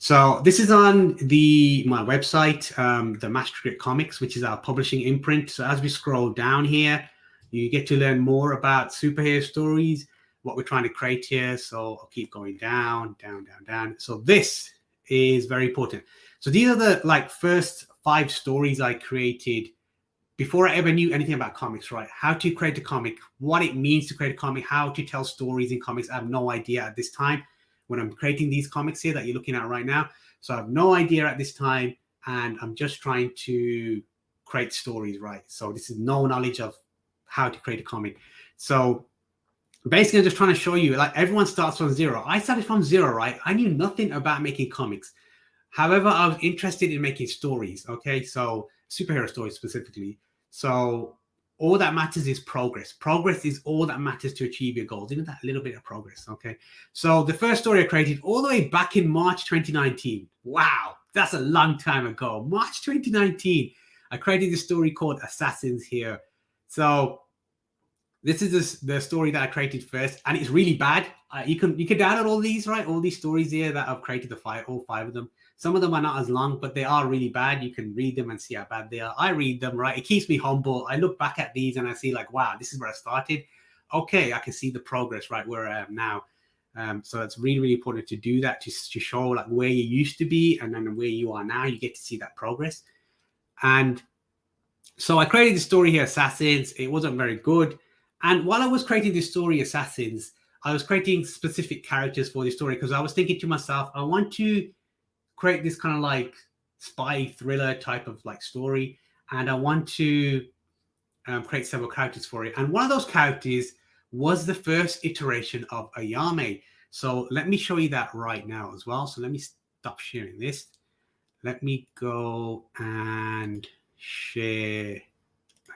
So this is on my website, the Master Comics, which is our publishing imprint. So as we scroll down here, you get to learn more about superhero stories, what we're trying to create here. So I'll keep going down, down, down, down. So this is very important. So these are the first 5 stories I created before I ever knew anything about comics, right? How to create a comic, what it means to create a comic, how to tell stories in comics. I have no idea at this time when I'm creating these comics here that you're looking at right now. So I have no idea at this time, and I'm just trying to create stories, right? So this is no knowledge of how to create a comic. So basically, I'm just trying to show you, like, everyone starts from zero. I started from zero, right? I knew nothing about making comics. However, I was interested in making stories, okay? So superhero stories specifically. So all that matters is progress. Progress is all that matters to achieve your goals. Isn't that a little bit of progress, okay? So the first story I created all the way back in March 2019. Wow, that's a long time ago. March 2019, I created this story called Assassins here. So this is the story that I created first, and it's really bad. You can download all these, right? All these stories here that I've created, all 5 of them. Some of them are not as long, but they are really bad. You can read them and see how bad they are. I read them, right? It keeps me humble. I look back at these and I see, like, wow, this is where I started. Okay, I can see the progress, right, where I am now. So it's really, really important to do that, to show, like, where you used to be and then where you are now. You get to see that progress. And so I created the story here, Assassins. It wasn't very good. And while I was creating this story, Assassins, I was creating specific characters for this story because I was thinking to myself, I want to create this kind of like spy thriller type of like story, and I want to create several characters for it. And one of those characters was the first iteration of Ayame. So let me show you that right now as well. So let me stop sharing this. Let me go and share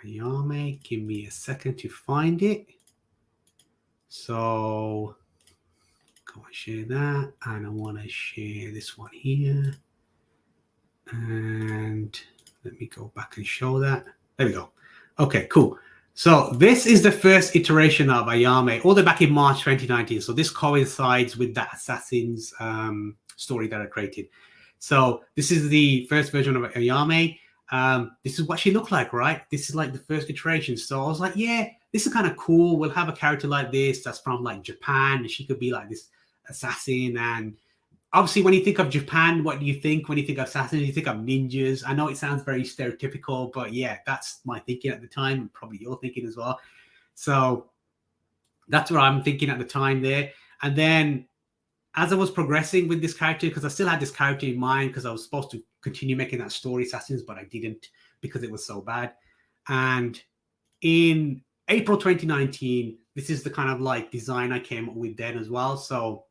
Ayame. Give me a second to find it. So go and share that, and I want to share this one here, and let me go back and show that. There we go. Okay, cool. So this is the first iteration of Ayame all the way back in March 2019. So this coincides with that Assassins story that I created. So this is the first version of Ayame. This is what she looked like, right? This is like the first iteration. So I was like, yeah, this is kind of cool. We'll have a character like this that's from like Japan, and she could be like this assassin. And obviously, when you think of Japan, what do you think when you think of assassins? You think of ninjas. I know it sounds very stereotypical, but yeah, that's my thinking at the time, and probably your thinking as well. So that's what I'm thinking at the time there. And then as I was progressing with this character, because I still had this character in mind, because I was supposed to continue making that story, Assassins, but I didn't because it was so bad. And in April 2019, this is the kind of like design I came up with then as well. So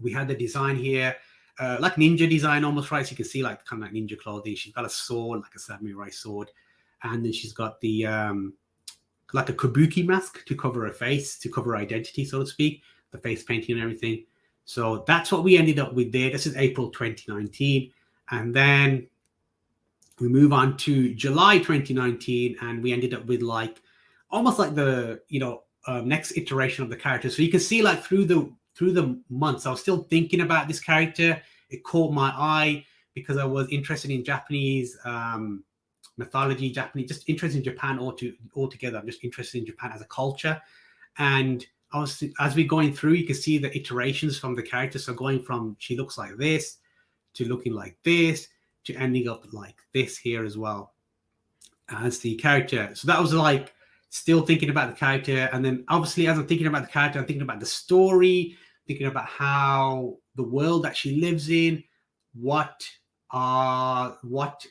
we had the design here, like ninja design almost, right? So you can see like kind of like ninja clothing. She's got a sword, like a samurai sword. And then she's got the like a kabuki mask to cover her face, to cover her identity, so to speak, the face painting and everything. So that's what we ended up with there. This is April 2019. And then we move on to July 2019, and we ended up with like almost like the, next iteration of the character. So you can see like through the months, I was still thinking about this character. It caught my eye because I was interested in Japanese mythology, just interested in Japan altogether. I'm just interested in Japan as a culture. And as we're going through, you can see the iterations from the character. So going from she looks like this to looking like this to ending up like this here as well as the character. So that was like still thinking about the character. And then obviously as I'm thinking about the character, I'm thinking about the story, thinking about how the world that she lives in, what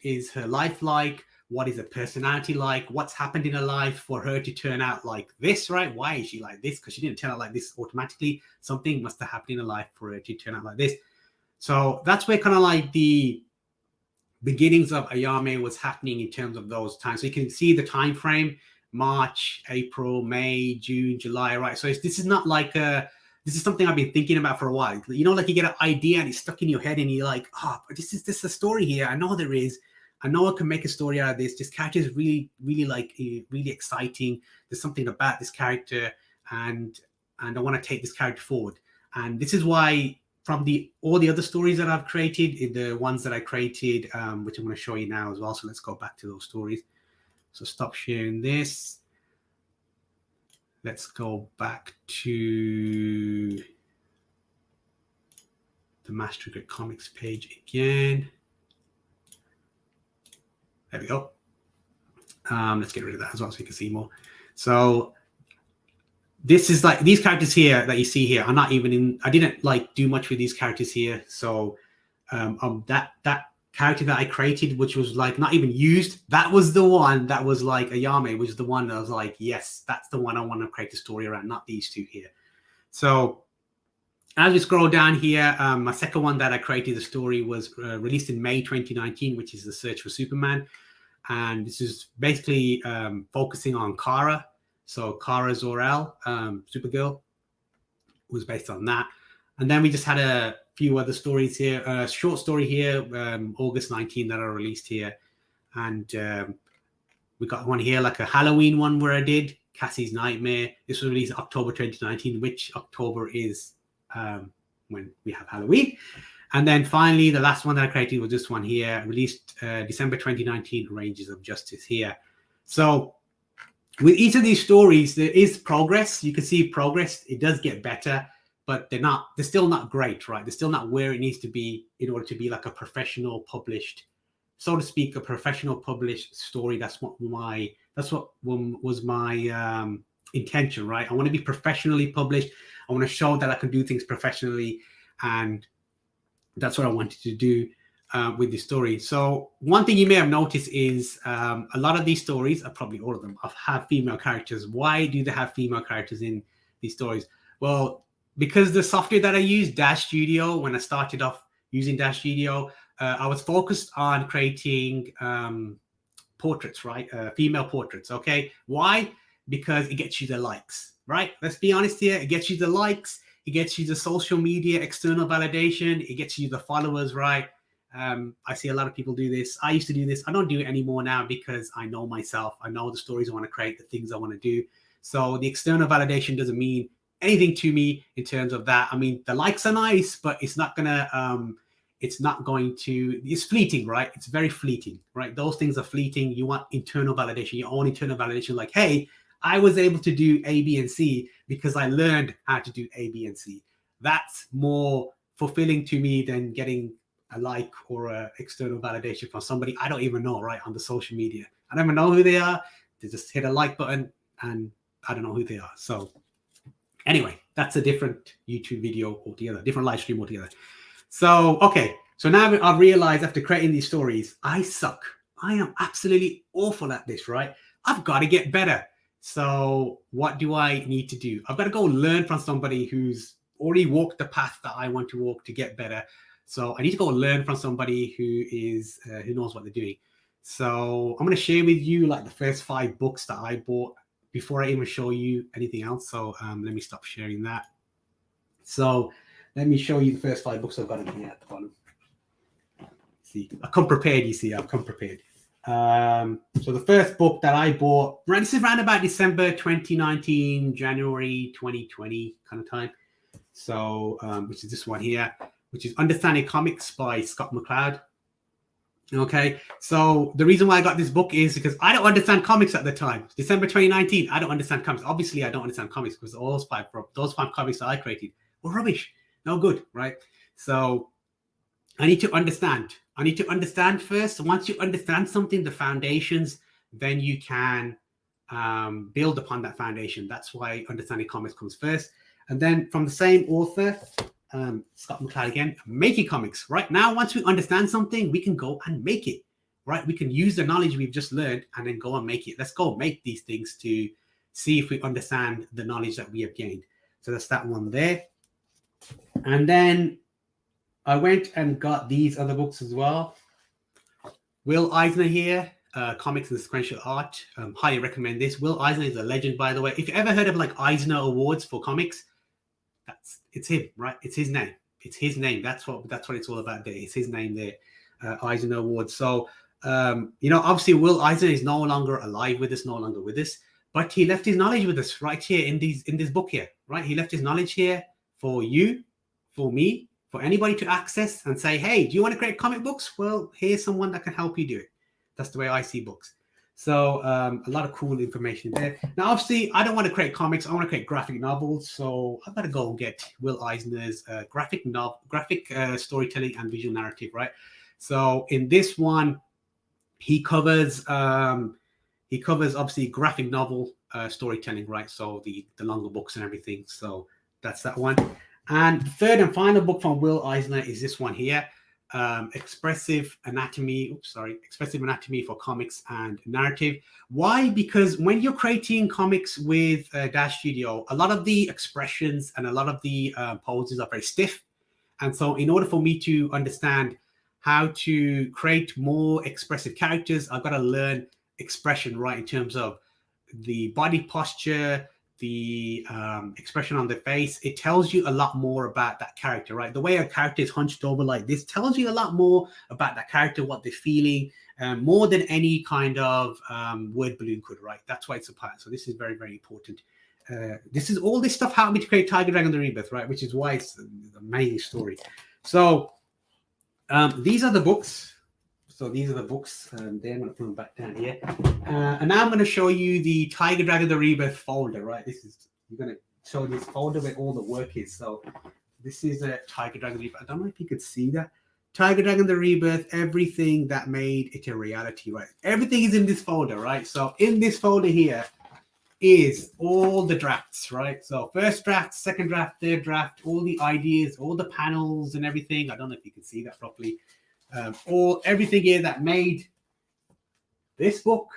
is her life like, what is her personality like, what's happened in her life for her to turn out like this, right? Why is she like this? Because she didn't turn out like this automatically. Something must have happened in her life for her to turn out like this. So that's where kind of like the beginnings of Ayame was happening in terms of those times. So you can see the time frame: March, April, May, June, July, right? So this is not like this is something I've been thinking about for a while. Like you get an idea and it's stuck in your head and you're like, this is a story here. I know there is. I know I can make a story out of this. This character is really, really really exciting. There's something about this character, and I want to take this character forward. And this is why from all the other stories that I've created, the ones that I created, which I'm going to show you now as well. So let's go back to those stories. So stop sharing this. Let's go back to the Master Grid Comics page again. There we go. Let's get rid of that as well so you can see more. So this is like these characters here that you see here are not even in. I didn't like do much with these characters here. So that character that I created, which was like not even used, that was the one that was like Ayame, which is the one that was like, yes, that's the one I want to create a story around, not these two here. So as we scroll down here, my second one that I created the story was released in May 2019, which is The Search for Superman. And this is basically focusing on Kara. So Kara Zor-El, Supergirl, was based on that. And then we just had a few other stories here. A short story here, August 19, that I released here. And we got one here, like a Halloween one where I did Cassie's Nightmare. This was released October 2019, which October is when we have Halloween. And then finally, the last one that I created was this one here, released December 2019, Rangers of Justice here. So with each of these stories, there is progress. You can see progress. It does get better, but they're still not great, right? They're still not where it needs to be in order to be like a professional published, so to speak, a professional published story. That's what was my intention, right? I want to be professionally published. I want to show that I can do things professionally, and that's what I wanted to do with this story. So one thing you may have noticed is a lot of these stories, probably all of them, have female characters. Why do they have female characters in these stories? Well, because the software that I use, Dash Studio, when I started off using Dash Studio, I was focused on creating portraits, right? Female portraits, okay? Why? Because it gets you the likes, right? Let's be honest here. It gets you the likes. It gets you the social media external validation. It gets you the followers, right? I see a lot of people do this. I used to do this. I don't do it anymore now because I know myself. I know the stories I want to create, the things I want to do. So the external validation doesn't mean anything to me in terms of that. I mean, the likes are nice, but it's not going to, it's fleeting, right? It's very fleeting, right? Those things are fleeting. You want internal validation, your own internal validation, like, hey, I was able to do A, B, and C because I learned how to do A, B, and C. That's more fulfilling to me than getting a like or a external validation from somebody I don't even know, right, on the social media. I don't even know who they are. They just hit a like button and I don't know who they are. So anyway, that's a different YouTube video altogether, different live stream altogether. So, okay. So now I've realized after creating these stories, I suck. I am absolutely awful at this, right? I've got to get better. So what do I need to do? I've got to go learn from somebody who's already walked the path that I want to walk to get better. So I need to go learn from somebody who knows what they're doing. So I'm going to share with you like the first 5 books that I bought before I even show you anything else. So let me stop sharing that. So let me show you the first 5 books I've got in here at the bottom. See, I come prepared. You see, I've come prepared. So the first book that I bought, this is around about December 2019, January 2020 kind of time. So, which is this one here, which is Understanding Comics by Scott McCloud. Okay. So the reason why I got this book is because I don't understand comics at the time. December 2019, I don't understand comics. Obviously, I don't understand comics because all those five comics that I created were rubbish. No good, right? So I need to understand. I need to understand first. Once you understand something, the foundations, then you can build upon that foundation. That's why understanding comics comes first. And then from the same author, Scott McCloud again, making comics. Right now, once we understand something, we can go and make it. Right? We can use the knowledge we've just learned and then go and make it. Let's go make these things to see if we understand the knowledge that we have gained. So that's that one there. And then I went and got these other books as well. Will Eisner here, Comics and Sequential Art. Highly recommend this. Will Eisner is a legend, by the way. If you ever heard of like Eisner Awards for comics, it's him, right? It's his name. It's his name. That's what it's all about there. It's his name there, Eisner Awards. So, obviously Will Eisner is no longer alive with us, no longer with us, but he left his knowledge with us right here in this book here, right? He left his knowledge here for you, for me, for anybody to access and say, hey, do you want to create comic books? Well, here's someone that can help you do it. That's the way I see books. So a lot of cool information there. Now, obviously, I don't want to create comics. I want to create graphic novels. So I've got to go and get Will Eisner's graphic storytelling and visual narrative, right? So in this one, he covers obviously graphic novel storytelling, right? So the longer books and everything. So that's that one. And the third and final book from Will Eisner is this one here. Expressive Anatomy for Comics and Narrative. Why? Because when you're creating comics with Dash Studio, a lot of the expressions and a lot of the poses are very stiff. And so in order for me to understand how to create more expressive characters, I've got to learn expression, right, in terms of the body posture, the expression on the face. It tells you a lot more about that character, right? The way a character is hunched over like this tells you a lot more about that character, what they're feeling, more than any kind of word balloon could, right? That's why it's a part. So this is very, very important. All this stuff helped me to create Tiger Dragon: The Rebirth, right? Which is why it's an amazing story. So these are the books. So these are the books, and then I'm going to put them back down here. And now I'm going to show you the Tiger Dragon: The Rebirth folder, right? You're going to show this folder where all the work is. So this is a Tiger Dragon Rebirth. I don't know if you could see that. Tiger Dragon: The Rebirth, everything that made it a reality, right? Everything is in this folder, right? So in this folder here is all the drafts, right? So first draft, second draft, third draft, all the ideas, all the panels and everything. I don't know if you can see that properly. Everything here that made this book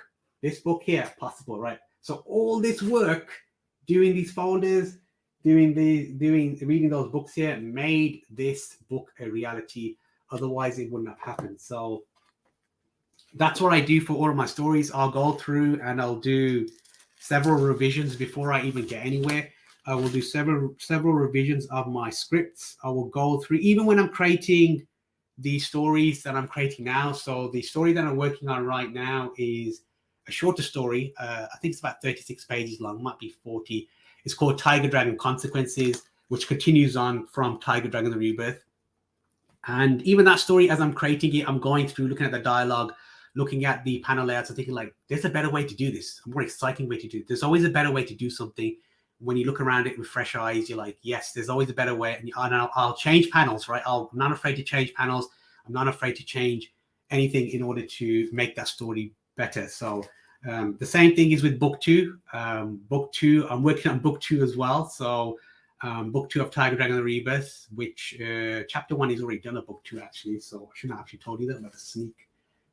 here possible, right? So all this work, doing these folders, reading those books here, made this book a reality. Otherwise, it wouldn't have happened. So that's what I do for all of my stories. I'll go through and I'll do several revisions before I even get anywhere. I will do several revisions of my scripts. I will go through, even when I'm creating the stories that I'm creating now. So the story that I'm working on right now is a shorter story. I think it's about 36 pages long, might be 40. It's called Tiger Dragon Consequences, which continues on from Tiger Dragon: The Rebirth. And even that story, as I'm creating it, I'm going through, looking at the dialogue, looking at the panel layouts, I'm thinking like, there's a better way to do this, a more exciting way to do it. There's always a better way to do something. When you look around it with fresh eyes, you're like, yes, there's always a better way. And I'll change panels, right? I'm not afraid to change panels. I'm not afraid to change anything in order to make that story better. So the same thing is with book 2. Book 2, I'm working on book 2 as well. So book 2 of Tiger Dragon: The Rebirth, which chapter 1 is already done of book 2, actually. So I shouldn't have actually told you that, but a sneak